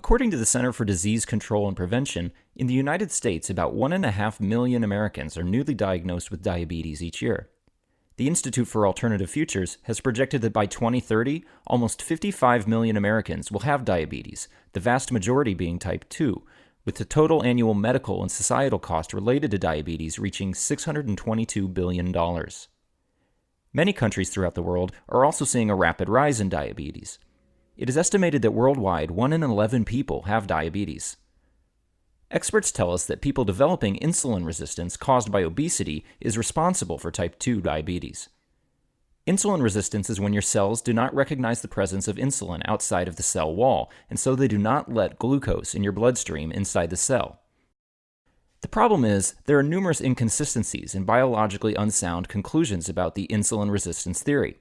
According to the Center for Disease Control and Prevention, in the United States, about 1.5 million Americans are newly diagnosed with diabetes each year. The Institute for Alternative Futures has projected that by 2030, almost 55 million Americans will have diabetes, the vast majority being type 2, with the total annual medical and societal cost related to diabetes reaching $622 billion. Many countries throughout the world are also seeing a rapid rise in diabetes. It is estimated that worldwide 1 in 11 people have diabetes. Experts tell us that people developing insulin resistance caused by obesity is responsible for type 2 diabetes. Insulin resistance is when your cells do not recognize the presence of insulin outside of the cell wall, and so they do not let glucose in your bloodstream inside the cell. The problem is, there are numerous inconsistencies and biologically unsound conclusions about the insulin resistance theory.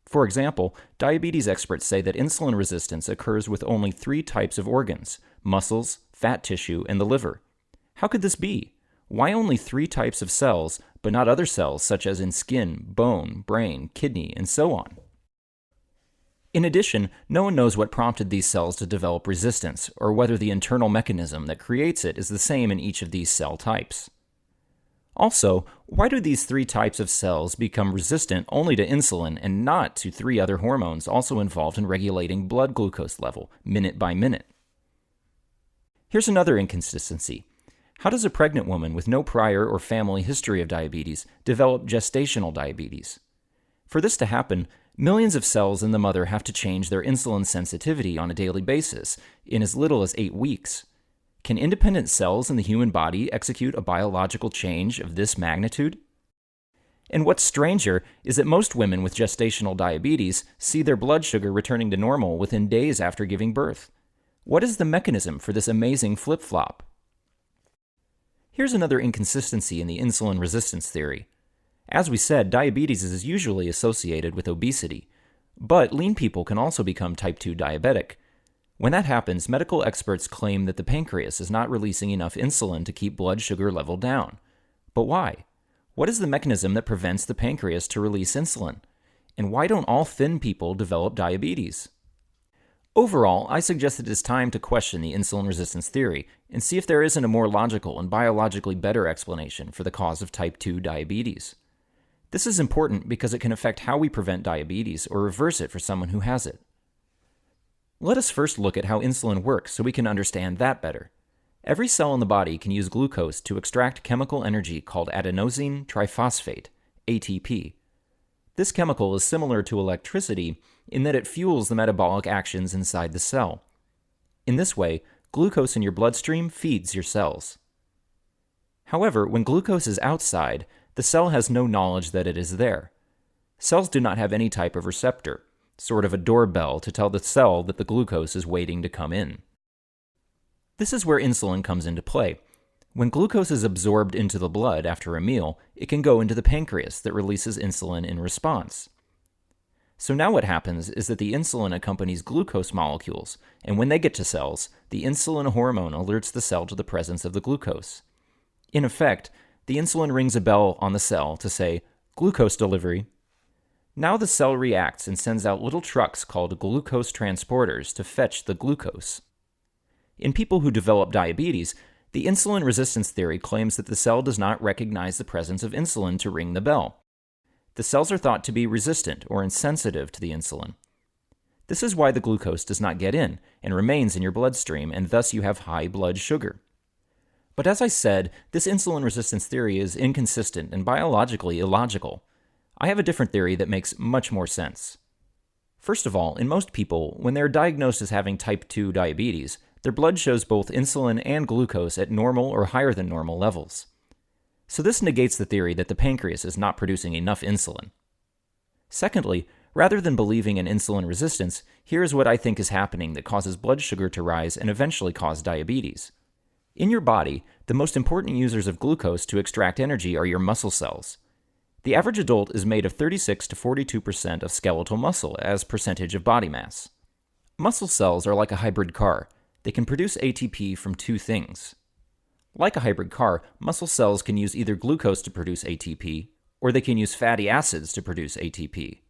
For example, diabetes experts say that insulin resistance occurs with only 3 types of organs: muscles, fat tissue, and the liver. How could this be? Why only 3 types of cells, but not other cells such as in skin, bone, brain, kidney, and so on? In addition, no one knows what prompted these cells to develop resistance, or whether the internal mechanism that creates it is the same in each of these cell types. Also, why do these 3 types of cells become resistant only to insulin and not to 3 other hormones also involved in regulating blood glucose level, minute by minute? Here's another inconsistency. How does a pregnant woman with no prior or family history of diabetes develop gestational diabetes? For this to happen, millions of cells in the mother have to change their insulin sensitivity on a daily basis in as little as 8 weeks. Can independent cells in the human body execute a biological change of this magnitude? And what's stranger is that most women with gestational diabetes see their blood sugar returning to normal within days after giving birth. What is the mechanism for this amazing flip-flop? Here's another inconsistency in the insulin resistance theory. As we said, diabetes is usually associated with obesity, but lean people can also become type 2 diabetic. When that happens, medical experts claim that the pancreas is not releasing enough insulin to keep blood sugar level down. But why? What is the mechanism that prevents the pancreas to release insulin? And why don't all thin people develop diabetes? Overall, I suggest that it is time to question the insulin resistance theory and see if there isn't a more logical and biologically better explanation for the cause of type 2 diabetes. This is important because it can affect how we prevent diabetes or reverse it for someone who has it. Let us first look at how insulin works so we can understand that better. Every cell in the body can use glucose to extract chemical energy called adenosine triphosphate, ATP. This chemical is similar to electricity in that it fuels the metabolic actions inside the cell. In this way, glucose in your bloodstream feeds your cells. However, when glucose is outside, the cell has no knowledge that it is there. Cells do not have any type of receptor, sort of a doorbell to tell the cell that the glucose is waiting to come in. This is where insulin comes into play. When glucose is absorbed into the blood after a meal, it can go into the pancreas that releases insulin in response. So now what happens is that the insulin accompanies glucose molecules, and when they get to cells, the insulin hormone alerts the cell to the presence of the glucose. In effect, the insulin rings a bell on the cell to say, "Glucose delivery." Now the cell reacts and sends out little trucks called glucose transporters to fetch the glucose. In people who develop diabetes, the insulin resistance theory claims that the cell does not recognize the presence of insulin to ring the bell. The cells are thought to be resistant or insensitive to the insulin. This is why the glucose does not get in and remains in your bloodstream, and thus you have high blood sugar. But as I said, this insulin resistance theory is inconsistent and biologically illogical. I have a different theory that makes much more sense. First of all, in most people, when they are diagnosed as having type 2 diabetes, their blood shows both insulin and glucose at normal or higher than normal levels. So this negates the theory that the pancreas is not producing enough insulin. Secondly, rather than believing in insulin resistance, here is what I think is happening that causes blood sugar to rise and eventually cause diabetes. In your body, the most important users of glucose to extract energy are your muscle cells. The average adult is made of 36 to 42% of skeletal muscle as percentage of body mass. Muscle cells are like a hybrid car. They can produce ATP from 2 things. Like a hybrid car, muscle cells can use either glucose to produce ATP, or they can use fatty acids to produce ATP.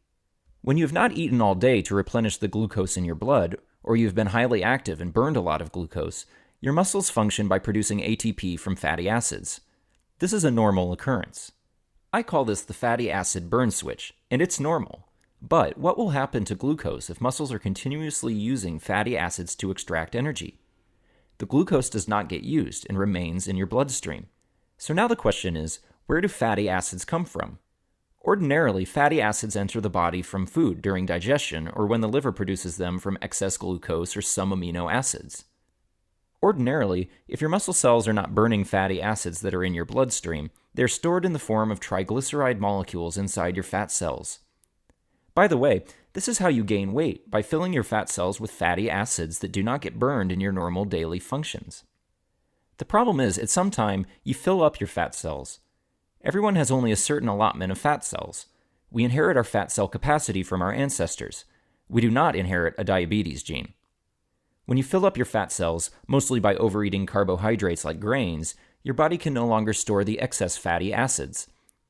When you have not eaten all day to replenish the glucose in your blood, or you've been highly active and burned a lot of glucose, your muscles function by producing ATP from fatty acids. This is a normal occurrence. I call this the fatty acid burn switch, and it's normal. But what will happen to glucose if muscles are continuously using fatty acids to extract energy? The glucose does not get used and remains in your bloodstream. So now the question is, where do fatty acids come from? Ordinarily, fatty acids enter the body from food during digestion or when the liver produces them from excess glucose or some amino acids. Ordinarily, if your muscle cells are not burning fatty acids that are in your bloodstream, they're stored in the form of triglyceride molecules inside your fat cells. By the way, this is how you gain weight, by filling your fat cells with fatty acids that do not get burned in your normal daily functions. The problem is, at some time, you fill up your fat cells. Everyone has only a certain allotment of fat cells. We inherit our fat cell capacity from our ancestors. We do not inherit a diabetes gene. When you fill up your fat cells, mostly by overeating carbohydrates like grains, your body can no longer store the excess fatty acids.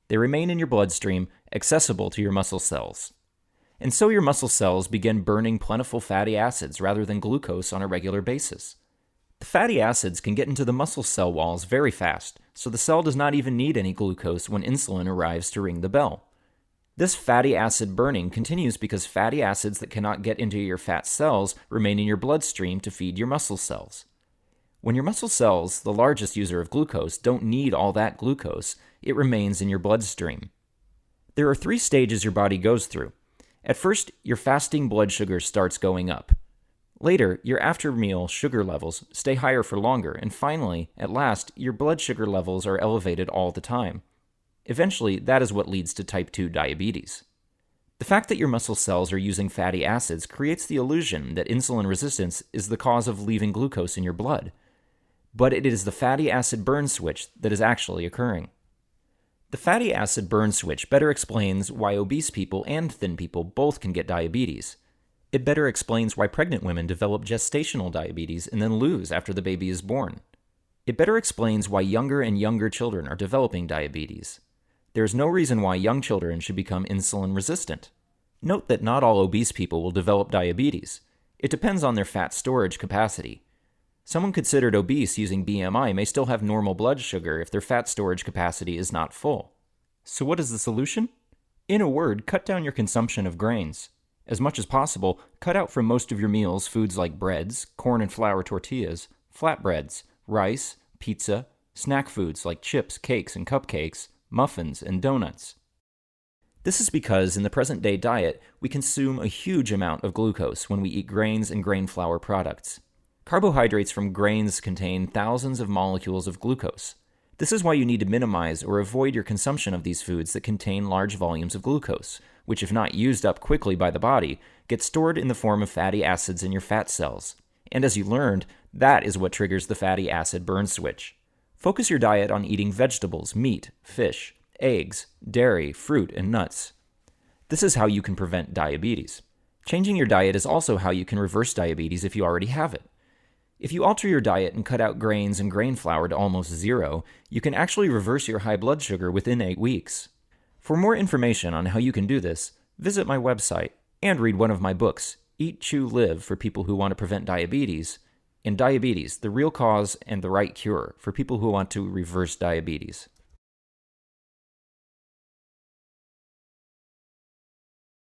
They remain in your bloodstream, accessible to your muscle cells. And so your muscle cells begin burning plentiful fatty acids rather than glucose on a regular basis. The fatty acids can get into the muscle cell walls very fast, so the cell does not even need any glucose when insulin arrives to ring the bell. This fatty acid burning continues because fatty acids that cannot get into your fat cells remain in your bloodstream to feed your muscle cells. When your muscle cells, the largest user of glucose, don't need all that glucose, it remains in your bloodstream. There are 3 stages your body goes through. At first, your fasting blood sugar starts going up. Later, your after-meal sugar levels stay higher for longer, and finally, at last, your blood sugar levels are elevated all the time. Eventually, that is what leads to type 2 diabetes. The fact that your muscle cells are using fatty acids creates the illusion that insulin resistance is the cause of leaving glucose in your blood. But it is the fatty acid burn switch that is actually occurring. The fatty acid burn switch better explains why obese people and thin people both can get diabetes. It better explains why pregnant women develop gestational diabetes and then lose after the baby is born. It better explains why younger and younger children are developing diabetes. There is no reason why young children should become insulin resistant. Note that not all obese people will develop diabetes. It depends on their fat storage capacity. Someone considered obese using BMI may still have normal blood sugar if their fat storage capacity is not full. So what is the solution? In a word, cut down your consumption of grains. As much as possible, cut out from most of your meals foods like breads, corn and flour tortillas, flatbreads, rice, pizza, snack foods like chips, cakes, and cupcakes, muffins, and donuts. This is because in the present-day diet, we consume a huge amount of glucose when we eat grains and grain flour products. Carbohydrates from grains contain thousands of molecules of glucose. This is why you need to minimize or avoid your consumption of these foods that contain large volumes of glucose, which, if not used up quickly by the body, get stored in the form of fatty acids in your fat cells. And as you learned, that is what triggers the fatty acid burn switch. Focus your diet on eating vegetables, meat, fish, eggs, dairy, fruit, and nuts. This is how you can prevent diabetes. Changing your diet is also how you can reverse diabetes if you already have it. If you alter your diet and cut out grains and grain flour to almost zero, you can actually reverse your high blood sugar within 8 weeks. For more information on how you can do this, visit my website and read one of my books, Eat, Chew, Live, for people who want to prevent diabetes, and Diabetes, the Real Cause and the Right Cure, for people who want to reverse diabetes.